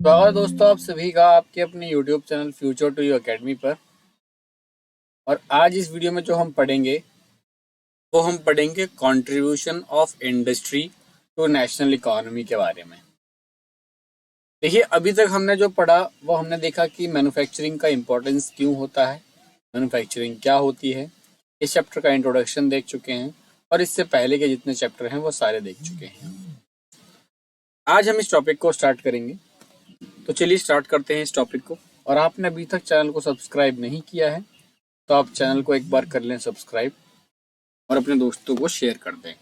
स्वागत दोस्तों आप सभी का आपके अपने YouTube channel future to you academy पर। और आज इस वीडियो में जो हम पढ़ेंगे वो हम पढ़ेंगे contribution of industry to national economy के बारे में। देखिए, अभी तक हमने जो पढ़ा वो हमने देखा कि मैन्युफैक्चरिंग का इम्पोर्टेंस क्यों होता है, मैन्युफैक्चरिंग क्या होती है। इस चैप्टर का इंट्रोडक्शन देख चुके हैं और इससे पहले के जितने चैप्टर हैं वो सारे देख चुके हैं। आज हम इस टॉपिक को स्टार्ट करेंगे, तो चलिए स्टार्ट करते हैं इस टॉपिक को। और आपने अभी तक चैनल को सब्सक्राइब नहीं किया है तो आप चैनल को एक बार कर लें सब्सक्राइब और अपने दोस्तों को शेयर कर दें।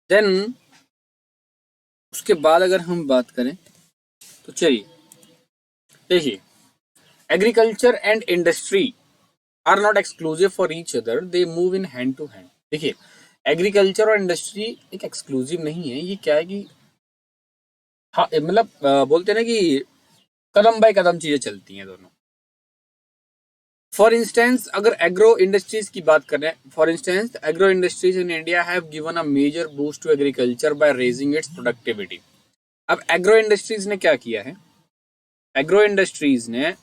देन उसके बाद अगर हम बात करें तो चलिए देखिए, agriculture and industry are not exclusive for each other, they move in hand to hand. देखिए, एग्रीकल्चर और इंडस्ट्री एक एक्सक्लूसिव नहीं है, ये क्या है कि हाँ मतलब बोलते हैं ना कि कदम बाय कदम चीजें चलती हैं दोनों। फॉर इंस्टेंस अगर एग्रो इंडस्ट्रीज की बात करें, for instance agro industries in India have given a major boost to agriculture by raising its productivity. अब एग्रो इंडस्ट्रीज ने क्या किया है, एग्रो इंडस्ट्रीज ने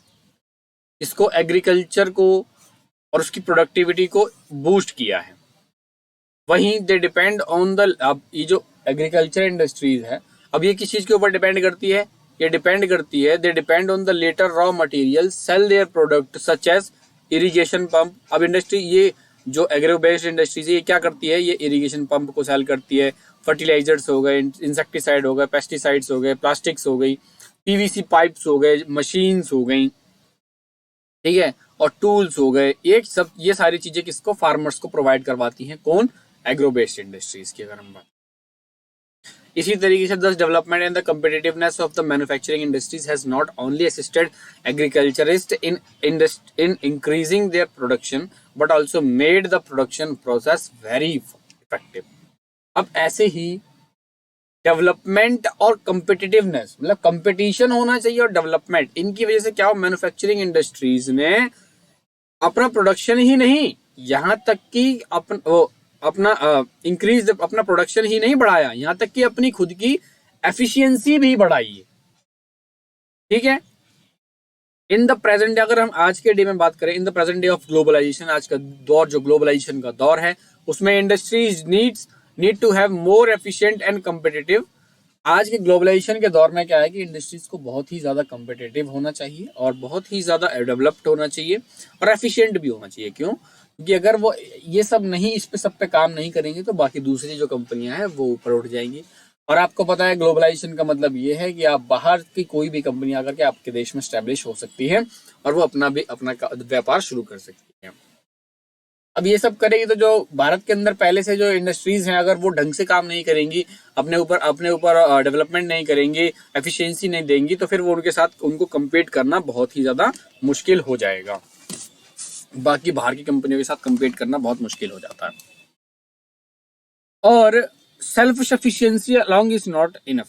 इसको एग्रीकल्चर को और उसकी प्रोडक्टिविटी को बूस्ट किया है। वहीं दे डिपेंड ऑन द, अब ये जो एग्रीकल्चर इंडस्ट्रीज है अब ये किस चीज के ऊपर डिपेंड करती है, ये डिपेंड करती है they depend on the latter raw material sell their product such as irrigation pump. अब इंडस्ट्री ये जो एग्रो बेस्ड इंडस्ट्रीज है ये क्या करती है, ये इरिगेशन पंप को सेल करती है। फर्टिलाइजर्स हो गए, इंसेक्टिसाइड हो गए, पेस्टिसाइड्स हो गए, प्लास्टिक्स हो गई, पीवीसी पाइप्स हो गए, मशीन्स हो गई, ठीक है, और टूल्स हो गए। एक सब ये सारी चीजें किसको, फार्मर्स को प्रोवाइड करवाती हैं, कौन, एग्रो बेस्ड इंडस्ट्रीज की अगर हम बात। इसी तरीके से दस development and the competitiveness of the manufacturing industries has not only assisted agriculturist in increasing their production but also made the production process very effective. अब ऐसे ही डेवलपमेंट और कम्पिटिटिवनेस, मतलब कंपटीशन होना चाहिए और डेवलपमेंट, इनकी वजह से क्या हो, मैन्युफैक्चरिंग इंडस्ट्रीज ने अपना प्रोडक्शन ही नहीं, यहाँ तक कि अपना इंक्रीज अपना प्रोडक्शन ही नहीं बढ़ाया, यहाँ तक कि अपनी खुद की एफिशिएंसी भी बढ़ाई है। ठीक है, इन द प्रेजेंट डे, अगर हम आज के डे में बात करें, in the present day of globalisation, आज का दौर जो ग्लोबलाइजेशन का दौर है उसमें industries need to have more efficient and competitive. आज के ग्लोबलाइजेशन के दौर में क्या है कि इंडस्ट्रीज को बहुत ही ज्यादा कम्पिटिटिव होना चाहिए और बहुत ही ज्यादा डेवलप्ड होना चाहिए और एफिशिएंट भी होना चाहिए। क्यों? क्योंकि अगर वो ये सब नहीं, इस पे सब पे काम नहीं करेंगे तो बाकी दूसरी जो कंपनियां हैं वो ऊपर उठ जाएंगी। और आपको पता है ग्लोबलाइजेशन का मतलब ये है कि आप बाहर की कोई भी कंपनी आकर के आपके देश में स्टैब्लिश हो सकती है और वो अपना व्यापार शुरू कर सकती है। अब ये सब करेगी तो जो भारत के अंदर पहले से जो इंडस्ट्रीज हैं अगर वो ढंग से काम नहीं करेंगी, अपने ऊपर डेवलपमेंट नहीं करेंगी, एफिशिएंसी नहीं देंगी, तो फिर वो उनके साथ उनको कम्पीट करना बहुत ही ज्यादा मुश्किल हो जाएगा। बाकी बाहर की कंपनियों के साथ कम्पीट करना बहुत मुश्किल हो जाता है। और self sufficiency along is not enough.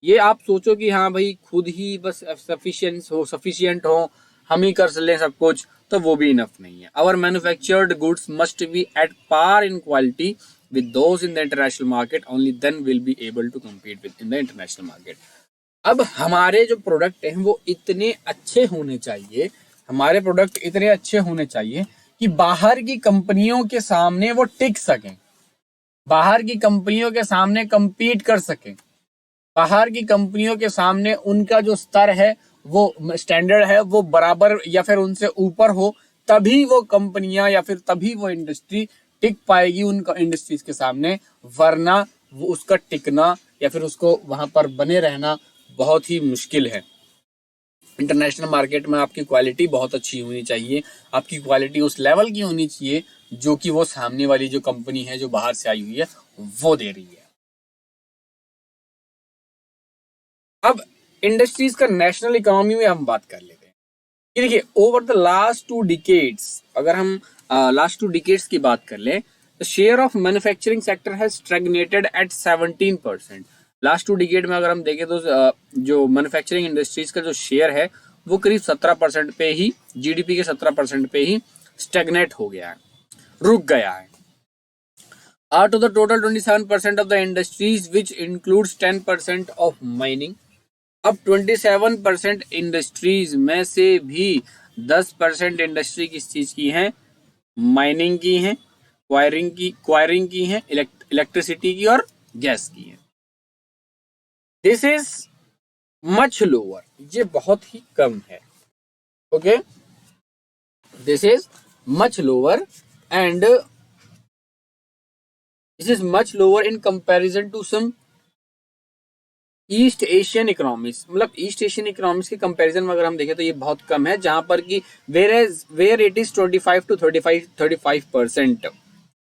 ये आप सोचो कि हाँ भाई खुद ही बस सफिशिएंट हो, हम ही कर लें सब कुछ, तो वो भी इनफ नहीं है। Our manufactured goods must be at par in quality with those in the international market, only then will be able to compete with in the international market. अब हमारे जो प्रोडक्ट हैं वो इतने अच्छे होने चाहिए, हमारे प्रोडक्ट इतने अच्छे होने चाहिए कि बाहर की कंपनियों के सामने वो टिक सकें, बाहर की कंपनियों के सामने compete कर सकें, बाहर की कंपनियों के सामने उनका जो स्तर है, वो स्टैंडर्ड है, वो बराबर या फिर उनसे ऊपर हो, तभी वो कंपनियां या फिर तभी वो इंडस्ट्री टिक पाएगी उन इंडस्ट्रीज के सामने। वरना वो उसका टिकना या फिर उसको वहां पर बने रहना बहुत ही मुश्किल है। इंटरनेशनल मार्केट में आपकी क्वालिटी बहुत अच्छी होनी चाहिए, आपकी क्वालिटी उस लेवल की होनी चाहिए जो कि वो सामने वाली जो कंपनी है जो बाहर से आई हुई है वो दे रही है। अब इंडस्ट्रीज का नेशनल इकोनॉमी में हम बात कर लेते हैं कि देखिए, ओवर द लास्ट 2 डिकेड्स, अगर हम लास्ट 2 डिकेड्स की बात कर लें, the share of manufacturing sector has stagnated at 17%। Last 2 decade में अगर हम देखें तो जो मैन्युफैक्चरिंग इंडस्ट्रीज का जो शेयर है वो करीब 17% पे ही, जीडीपी के 17% पे ही स्टैग्नेट हो गया है, रुक गया है। Out of the total 27% of the industries, which includes 10% of mining, अब 27% इंडस्ट्रीज में से भी 10% इंडस्ट्री किस चीज की है? माइनिंग की है, क्वायरिंग की है, इलेक्ट्रिसिटी की और गैस की है। दिस इज मच लोअर, ये बहुत ही कम है। Okay, this is much lower and this is much lower in comparison to some East Asian economics. मतलब ईस्ट एशियन इकोनॉमिक्स के कंपैरिजन में अगर हम देखें तो ये बहुत कम है, जहां पर कि वेयर इट इज 25 to 35%।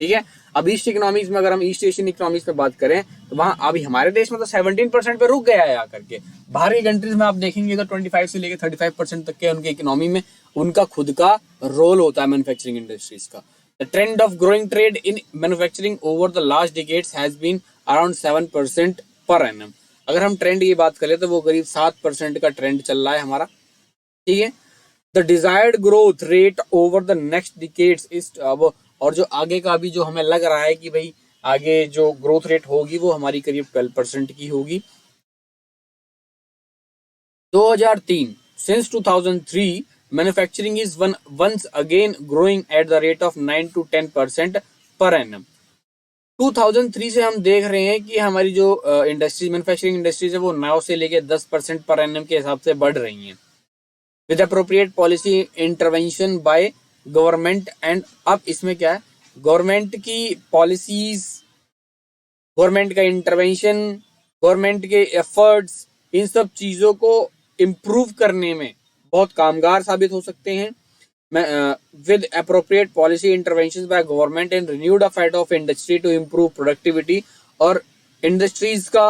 ठीक है, अब ईस्ट इकोनॉमिक्स में अगर हम ईस्ट एशियन इकोनॉमिक्स में बात करें तो वहां अभी हमारे देश में तो 17% पे रुक गया है आकर के। बाहर की कंट्रीज में आप देखेंगे तो 25 से लेकर 35% तक के उनके इकोनॉमी में उनका खुद का रोल होता है मैन्युफैक्चरिंग इंडस्ट्रीज का। The trend of growing trade in manufacturing over the last decades has been around 7% per annum। अगर हम ट्रेंड की बात करें तो वो करीब 7% का ट्रेंड चल रहा है हमारा। ठीक है, the desired growth rate over the next decades is, और जो आगे का अभी जो हमें लग रहा है कि भाई आगे जो ग्रोथ रेट होगी वो हमारी करीब 12% की होगी। 2003 since 2003 manufacturing is once again growing at the rate of 9 to 10% per annum। 2003 से हम देख रहे हैं कि हमारी जो इंडस्ट्रीज मैन्युफैक्चरिंग इंडस्ट्रीज है वो 9 से लेके 10% पर एनएम के हिसाब से बढ़ रही हैं with appropriate policy intervention by government. And अब इसमें क्या है, गवर्नमेंट की पॉलिसीज, गवर्नमेंट का इंटरवेंशन, गवर्नमेंट के एफर्ट्स, इन सब चीजों को इम्प्रूव करने में बहुत कामगार साबित हो सकते हैं। with appropriate policy interventions by government and renewed effort of industry to improve productivity। और इंडस्ट्रीज का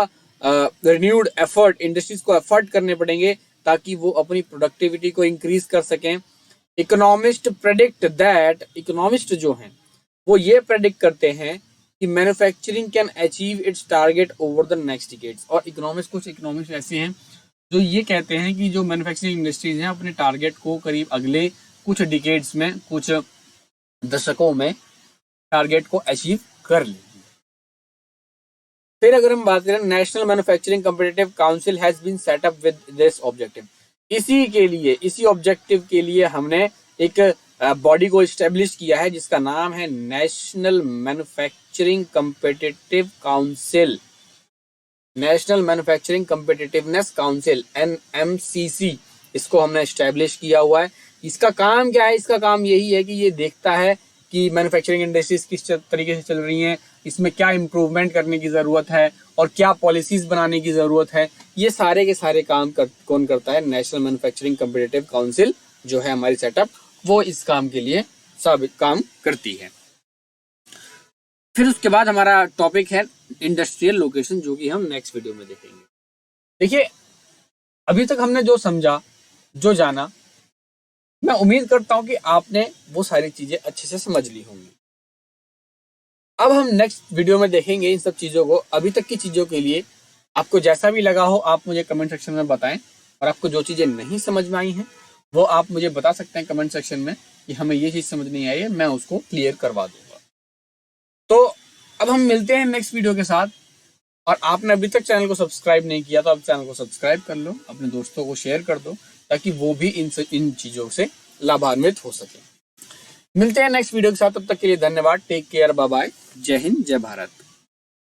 renewed effort, इंडस्ट्रीज को एफर्ट करने पड़ेंगे ताकि वो अपनी प्रोडक्टिविटी को इंक्रीज कर सकें। इकोनॉमिस्ट प्रेडिक्ट दैट, इकोनॉमिस्ट जो हैं वो ये प्रेडिक्ट करते हैं कि manufacturing can achieve it's target over the next decades. और इकोनॉमिस्ट, कुछ इकोनॉमिस्ट ऐसे हैं जो ये कहते हैं कि जो मैन्युफैक्चरिंग इंडस्ट्रीज हैं अपने टारगेट को करीब अगले कुछ डिकेड्स में, कुछ दशकों में टारगेट को अचीव कर लेगी। फिर अगर हम बात करें, National Manufacturing Competitive Council has been set up with this objective. इसी के लिए, इसी ऑब्जेक्टिव के लिए हमने एक बॉडी को इस्टेब्लिश किया है जिसका नाम है national Manufacturing Competitive council, national manufacturing competitiveness council, NMCC। इसको हमने इस्टेब्लिश किया हुआ है। इसका काम क्या है? इसका काम यही है कि ये देखता है कि मैन्युफैक्चरिंग इंडस्ट्रीज किस तरीके से चल रही हैं, इसमें क्या इम्प्रूवमेंट करने की ज़रूरत है और क्या पॉलिसीज बनाने की ज़रूरत है। ये सारे के सारे काम कौन करता है? नेशनल मैन्युफैक्चरिंग कॉम्पिटिटिव काउंसिल जो है हमारी सेटअप, वो इस काम के लिए सब काम करती है। फिर उसके बाद हमारा टॉपिक है इंडस्ट्रियल लोकेशन, जो कि हम नेक्स्ट वीडियो में देखेंगे। देखिए, अभी तक हमने जो समझा, जो जाना, मैं उम्मीद करता हूं कि आपने वो सारी चीजें अच्छे से समझ ली होंगी। अब हम नेक्स्ट वीडियो में देखेंगे इन सब चीजों को। अभी तक की चीजों के लिए आपको जैसा भी लगा हो आप मुझे कमेंट सेक्शन में बताएं, और आपको जो चीजें नहीं समझ में आई हैं वो आप मुझे बता सकते हैं कमेंट सेक्शन में कि हमें ये चीज समझ नहीं आई है, मैं उसको क्लियर करवा दूंगा। तो अब हम मिलते हैं नेक्स्ट वीडियो के साथ। और आपने अभी तक चैनल को सब्सक्राइब नहीं किया तो आप चैनल को सब्सक्राइब कर लो, अपने दोस्तों को शेयर कर दो ताकि वो भी इन चीजों से लाभान्वित हो सके। मिलते हैं नेक्स्ट वीडियो के साथ, तब तक के लिए धन्यवाद। टेक केयर, बाय बाय, जय हिंद, जय भारत।